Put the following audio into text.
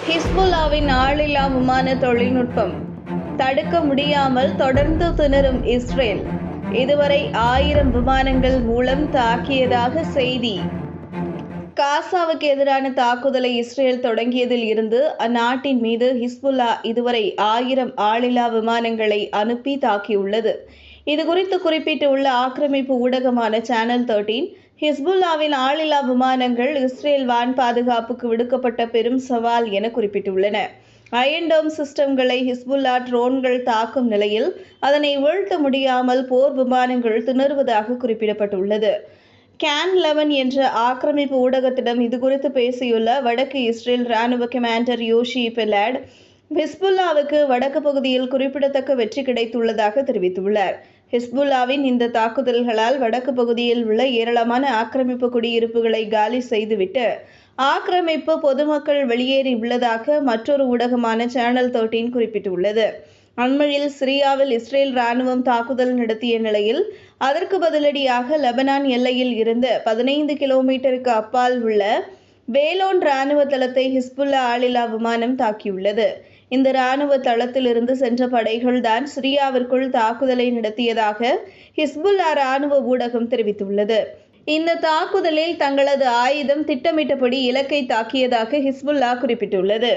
ஹிஸ்புல்லாவின் ஆளில்லா விமான தொழில்நுட்பம் தடுக்க முடியாமல் தொடர்ந்து திணறும் இஸ்ரேல். இதுவரை 1000 விமானங்கள் மூலம் தாக்கியதாக செய்தி. காசாவுக்கு எதிரான தாக்குதலை இஸ்ரேல் தொடங்கியதில் இருந்து அந்நாட்டின் மீது ஹிஸ்புல்லா இதுவரை 1000 ஆளில்லா விமானங்களை அனுப்பி தாக்கியுள்ளது. இதுகுறித்து குறிப்பிட்டுள்ள ஆக்கிரமிப்பு ஊடகமான சேனல் 13, ஹிஸ்புல்லாவின் ஆளில்லா விமானங்கள் இஸ்ரேல் வான் பாதுகாப்புக்கு விடுக்கப்பட்ட பெரும் சவால் என குறிப்பிட்டுள்ளன. அயன் டோம் சிஸ்டம்களை ஹிஸ்புல்லா ட்ரோன்கள் தாக்கும் நிலையில் அதனை வீழ்த்த முடியாமல் போர் விமானங்கள் திணறுவதாக குறிப்பிடப்பட்டுள்ளது. கேன் 11 என்ற ஆக்கிரமிப்பு ஊடகத்திடம் இதுகுறித்து பேசியுள்ள வடக்கு இஸ்ரேல் ராணுவ கமாண்டர் யோஷி பெலாட், ஹிஸ்புல்லாவுக்கு வடக்கு பகுதியில் குறிப்பிடத்தக்க வெற்றி கிடைத்துள்ளதாக தெரிவித்துள்ளார். ஹிஸ்புல்லாவின் இந்த தாக்குதல்களால் வடக்கு பகுதியில் உள்ள ஏராளமான ஆக்கிரமிப்பு குடியிருப்புகளை காலி செய்துவிட்டு ஆக்கிரமிப்பு பொதுமக்கள் வெளியேறி உள்ளதாக மற்றொரு ஊடகமான சேனல் 13 குறிப்பிட்டுள்ளது. அண்மையில் சிரியாவில் இஸ்ரேல் ராணுவம் தாக்குதல் நடத்திய நிலையில் அதற்கு பதிலடியாக லெபனான் எல்லையில் இருந்து 15 கிலோமீட்டருக்கு அப்பால் உள்ள பேலோன் ராணுவ தளத்தை ஹிஸ்புல்லா ஆளில்லா விமானம் தாக்கியுள்ளது. இந்த ராணுவ தளத்திலிருந்து சென்ற படைகள் தான் சிரியாவிற்குள் தாக்குதலை நடத்தியதாக ஹிஸ்புல்லா ராணுவ ஊடகம் தெரிவித்துள்ளது. இந்த தாக்குதலில் தங்களது ஆயுதம் திட்டமிட்டபடி இலக்கை தாக்கியதாக ஹிஸ்புல்லா குறிப்பிட்டுள்ளது.